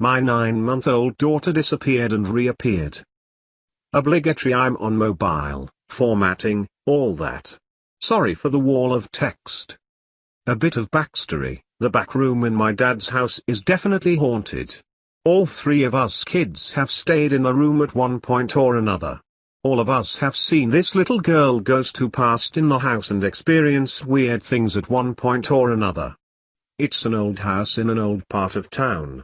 My 9-month-old daughter disappeared and reappeared. Obligatory I'm on mobile, formatting, all that. Sorry for the wall of text. A bit of backstory, the back room in my dad's house is definitely haunted. All three of us kids have stayed in the room at one point or another. All of us have seen this little girl ghost who passed in the house and experienced weird things at one point or another. It's an old house in an old part of town.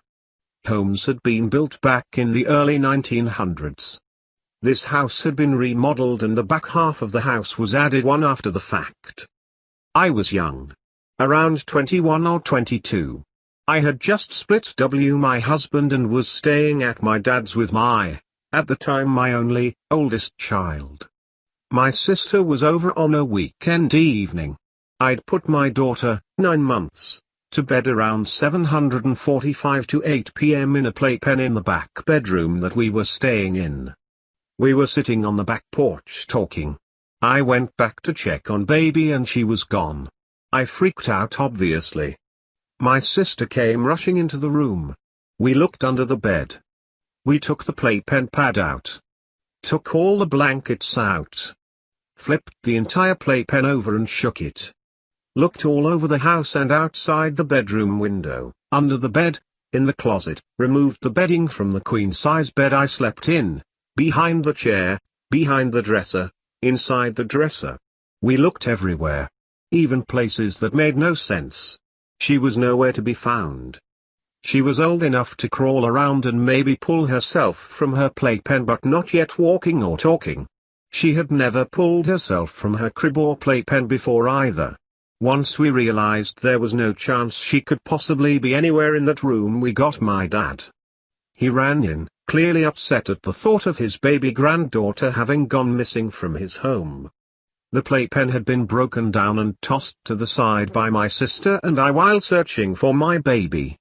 Homes had been built back in the early 1900s. This house had been remodeled and the back half of the house was added one after the fact. I was young. Around 21 or 22. I had just split my husband and was staying at my dad's with at the time my only, oldest child. My sister was over on a weekend evening. I'd put my daughter, 9 months, to bed around 7:45 to 8 p.m. in a playpen in the back bedroom that we were staying in. We were sitting on the back porch talking. I went back to check on baby and she was gone. I freaked out obviously. My sister came rushing into the room. We looked under the bed. We took the playpen pad out. Took all the blankets out. Flipped the entire playpen over and shook it. Looked all over the house and outside the bedroom window, under the bed, in the closet, removed the bedding from the queen-size bed I slept in, behind the chair, behind the dresser, inside the dresser. We looked everywhere. Even places that made no sense. She was nowhere to be found. She was old enough to crawl around and maybe pull herself from her playpen but not yet walking or talking. She had never pulled herself from her crib or playpen before either. Once we realized there was no chance she could possibly be anywhere in that room, we got my dad. He ran in, clearly upset at the thought of his baby granddaughter having gone missing from his home. The playpen had been broken down and tossed to the side by my sister and I while searching for my baby.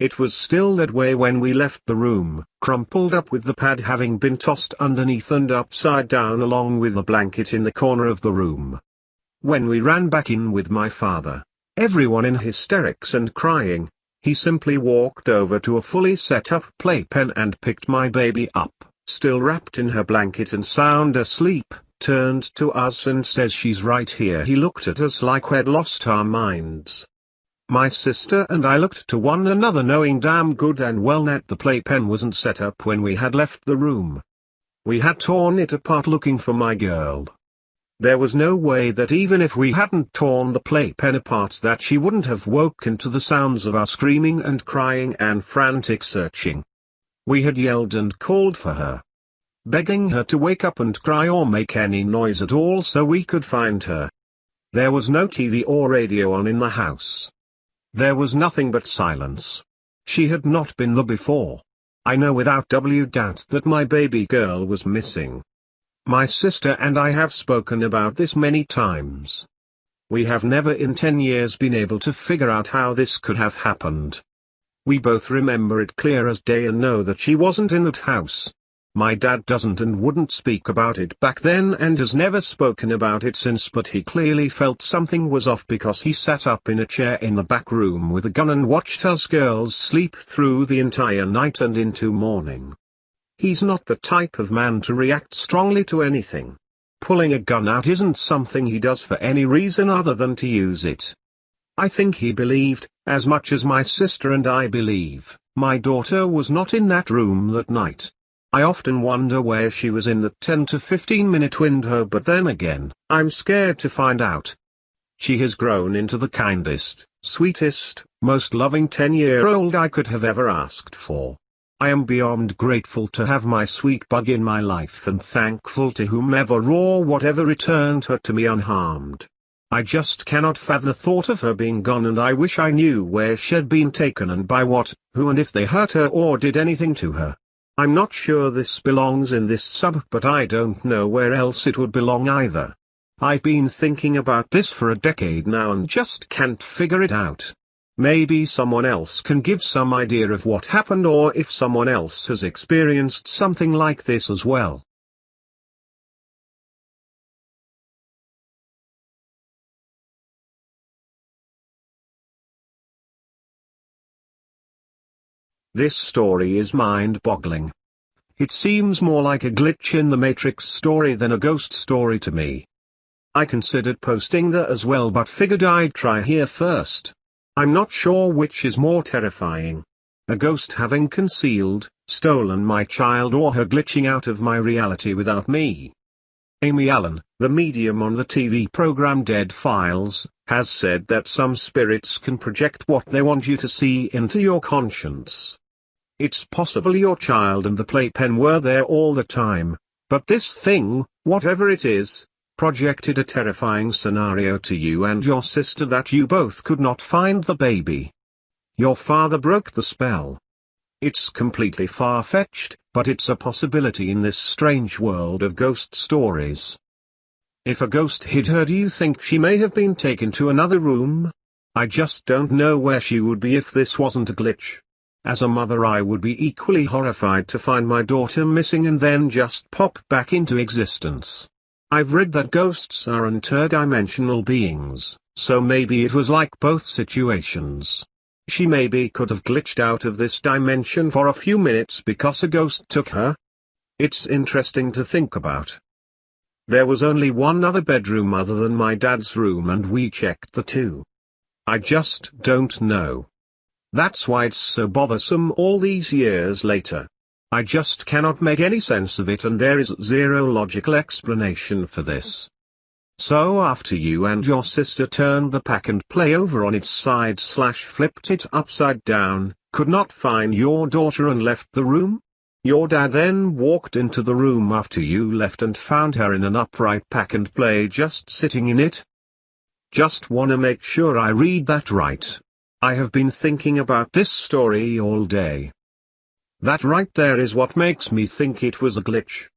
It was still that way when we left the room, crumpled up with the pad having been tossed underneath and upside down along with the blanket in the corner of the room. When we ran back in with my father, everyone in hysterics and crying, he simply walked over to a fully set up playpen and picked my baby up, still wrapped in her blanket and sound asleep, turned to us and says, "She's right here." He looked at us like we'd lost our minds. My sister and I looked to one another knowing damn good and well that the playpen wasn't set up when we had left the room. We had torn it apart looking for my girl. There was no way that even if we hadn't torn the playpen apart that she wouldn't have woken to the sounds of our screaming and crying and frantic searching. We had yelled and called for her, begging her to wake up and cry or make any noise at all so we could find her. There was no TV or radio on in the house. There was nothing but silence. She had not been there before. I know without doubt that my baby girl was missing. My sister and I have spoken about this many times. We have never in 10 years been able to figure out how this could have happened. We both remember it clear as day and know that she wasn't in that house. My dad doesn't and wouldn't speak about it back then and has never spoken about it since, but he clearly felt something was off because he sat up in a chair in the back room with a gun and watched us girls sleep through the entire night and into morning. He's not the type of man to react strongly to anything. Pulling a gun out isn't something he does for any reason other than to use it. I think he believed, as much as my sister and I believe, my daughter was not in that room that night. I often wonder where she was in the 10 to 15 minute window, but then again, I'm scared to find out. She has grown into the kindest, sweetest, most loving 10-year-old I could have ever asked for. I am beyond grateful to have my sweet bug in my life and thankful to whomever or whatever returned her to me unharmed. I just cannot fathom the thought of her being gone, and I wish I knew where she'd been taken and by what, who, and if they hurt her or did anything to her. I'm not sure this belongs in this sub, but I don't know where else it would belong either. I've been thinking about this for a decade now and just can't figure it out. Maybe someone else can give some idea of what happened, or if someone else has experienced something like this as well. This story is mind-boggling. It seems more like a glitch in the Matrix story than a ghost story to me. I considered posting that as well, but figured I'd try here first. I'm not sure which is more terrifying. A ghost having concealed, stolen my child, or her glitching out of my reality without me. Amy Allen, the medium on the TV program Dead Files, has said that some spirits can project what they want you to see into your conscience. It's possible your child and the playpen were there all the time, but this thing, whatever it is, projected a terrifying scenario to you and your sister that you both could not find the baby. Your father broke the spell. It's completely far-fetched, but it's a possibility in this strange world of ghost stories. If a ghost hid her, do you think she may have been taken to another room? I just don't know where she would be if this wasn't a glitch. As a mother, I would be equally horrified to find my daughter missing and then just pop back into existence. I've read that ghosts are interdimensional beings, so maybe it was like both situations. She maybe could have glitched out of this dimension for a few minutes because a ghost took her. It's interesting to think about. There was only one other bedroom other than my dad's room and we checked the two. I just don't know. That's why it's so bothersome all these years later. I just cannot make any sense of it, and there is zero logical explanation for this. So after you and your sister turned the pack and play over on its side / flipped it upside down, could not find your daughter and left the room? Your dad then walked into the room after you left and found her in an upright pack and play just sitting in it? Just wanna make sure I read that right. I have been thinking about this story all day. That right there is what makes me think it was a glitch.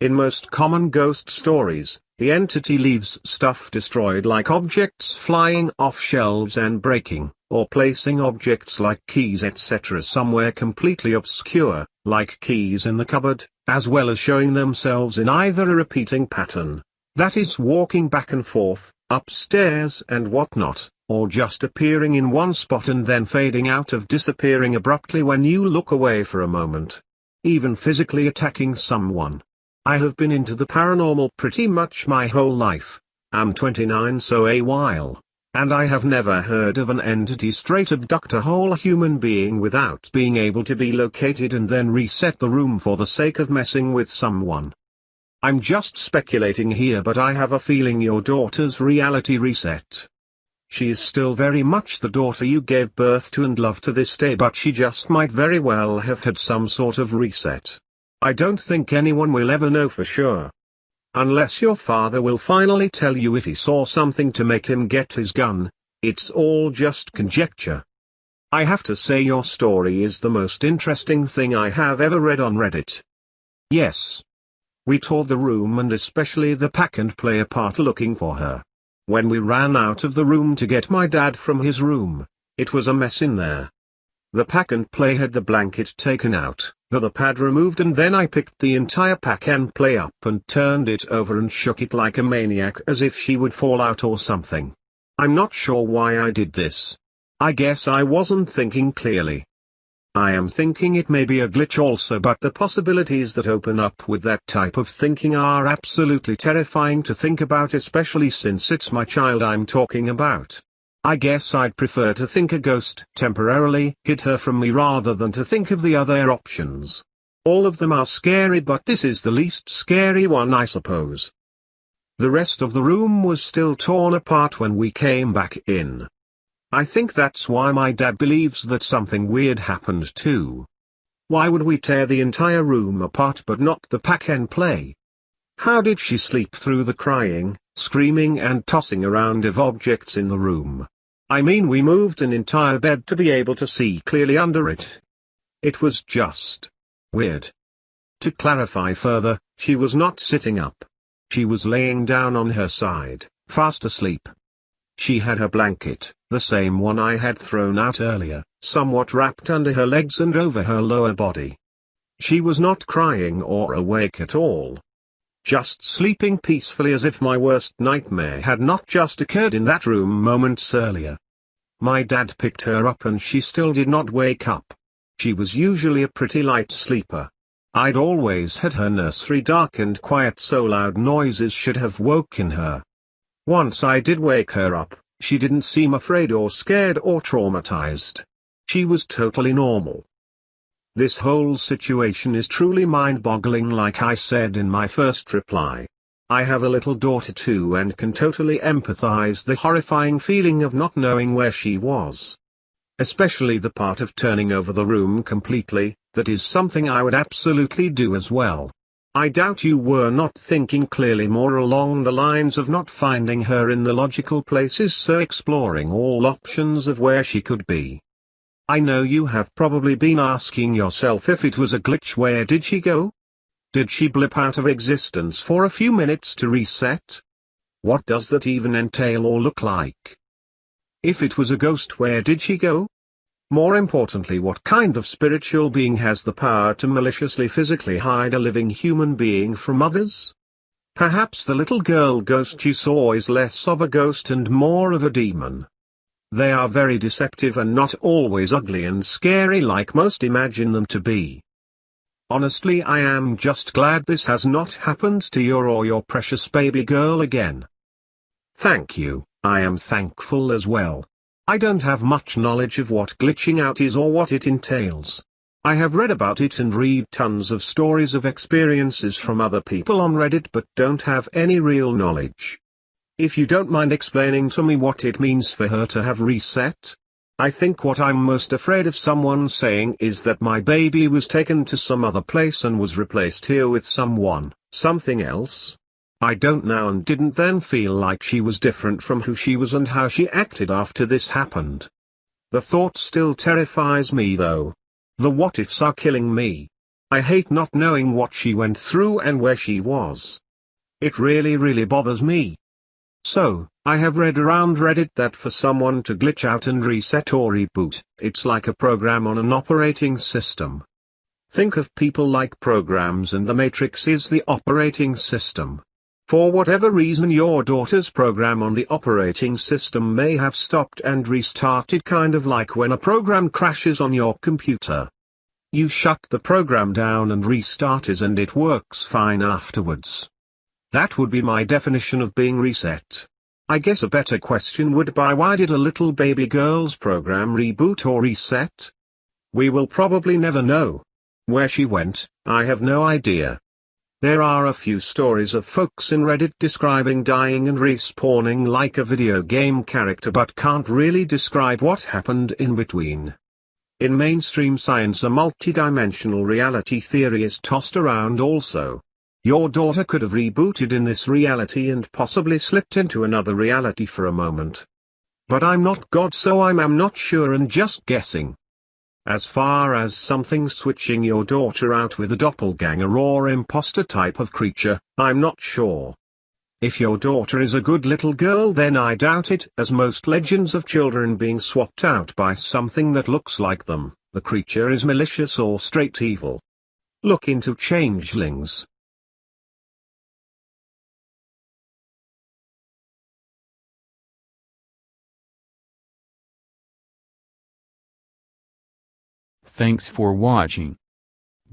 In most common ghost stories, the entity leaves stuff destroyed, like objects flying off shelves and breaking, or placing objects like keys etc. somewhere completely obscure, like keys in the cupboard, as well as showing themselves in either a repeating pattern, that is walking back and forth, upstairs and whatnot, or just appearing in one spot and then fading out of disappearing abruptly when you look away for a moment. Even physically attacking someone. I have been into the paranormal pretty much my whole life. I'm 29, so a while. And I have never heard of an entity straight abduct a whole human being without being able to be located and then reset the room for the sake of messing with someone. I'm just speculating here, but I have a feeling your daughter's reality reset. She is still very much the daughter you gave birth to and love to this day, but she just might very well have had some sort of reset. I don't think anyone will ever know for sure. Unless your father will finally tell you if he saw something to make him get his gun, it's all just conjecture. I have to say your story is the most interesting thing I have ever read on Reddit. Yes. We tore the room and especially the pack and play apart looking for her. When we ran out of the room to get my dad from his room, it was a mess in there. The pack and play had the blanket taken out, the pad removed, and then I picked the entire pack and play up and turned it over and shook it like a maniac as if she would fall out or something. I'm not sure why I did this. I guess I wasn't thinking clearly. I am thinking it may be a glitch also, but the possibilities that open up with that type of thinking are absolutely terrifying to think about, especially since it's my child I'm talking about. I guess I'd prefer to think a ghost temporarily hid her from me rather than to think of the other options. All of them are scary, but this is the least scary one, I suppose. The rest of the room was still torn apart when we came back in. I think that's why my dad believes that something weird happened too. Why would we tear the entire room apart but not the pack and play? How did she sleep through the crying, screaming and tossing around of objects in the room? I mean, we moved an entire bed to be able to see clearly under it. It was just weird. To clarify further, she was not sitting up. She was laying down on her side, fast asleep. She had her blanket, the same one I had thrown out earlier, somewhat wrapped under her legs and over her lower body. She was not crying or awake at all. Just sleeping peacefully as if my worst nightmare had not just occurred in that room moments earlier. My dad picked her up and she still did not wake up. She was usually a pretty light sleeper. I'd always had her nursery dark and quiet, so loud noises should have woken her. Once I did wake her up, she didn't seem afraid or scared or traumatized. She was totally normal. This whole situation is truly mind-boggling, like I said in my first reply. I have a little daughter too and can totally empathize the horrifying feeling of not knowing where she was. Especially the part of turning over the room completely. That is something I would absolutely do as well. I doubt you were not thinking clearly more along the lines of not finding her in the logical places, so exploring all options of where she could be. I know you have probably been asking yourself, if it was a glitch, where did she go? Did she blip out of existence for a few minutes to reset? What does that even entail or look like? If it was a ghost, where did she go? More importantly, what kind of spiritual being has the power to maliciously physically hide a living human being from others? Perhaps the little girl ghost you saw is less of a ghost and more of a demon. They are very deceptive and not always ugly and scary like most imagine them to be. Honestly, I am just glad this has not happened to you or your precious baby girl again. Thank you. I am thankful as well. I don't have much knowledge of what glitching out is or what it entails. I have read about it and read tons of stories of experiences from other people on Reddit, but don't have any real knowledge. If you don't mind explaining to me what it means for her to have reset? I think what I'm most afraid of someone saying is that my baby was taken to some other place and was replaced here with something else. I don't know, and didn't then feel like she was different from who she was and how she acted after this happened. The thought still terrifies me though. The what ifs are killing me. I hate not knowing what she went through and where she was. It really bothers me. So, I have read around Reddit that for someone to glitch out and reset or reboot, it's like a program on an operating system. Think of people like programs, and the Matrix is the operating system. For whatever reason, your daughter's program on the operating system may have stopped and restarted, kind of like when a program crashes on your computer. You shut the program down and restart it and it works fine afterwards. That would be my definition of being reset. I guess a better question would be, why did a little baby girl's program reboot or reset? We will probably never know. Where she went, I have no idea. There are a few stories of folks in Reddit describing dying and respawning like a video game character, but can't really describe what happened in between. In mainstream science, a multidimensional reality theory is tossed around also. Your daughter could have rebooted in this reality and possibly slipped into another reality for a moment. But I'm not God, so I'm not sure and just guessing. As far as something switching your daughter out with a doppelganger or imposter type of creature, I'm not sure. If your daughter is a good little girl, then I doubt it, as most legends of children being swapped out by something that looks like them, the creature is malicious or straight evil. Look into changelings. Thanks for watching.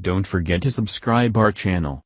Don't forget to subscribe our channel.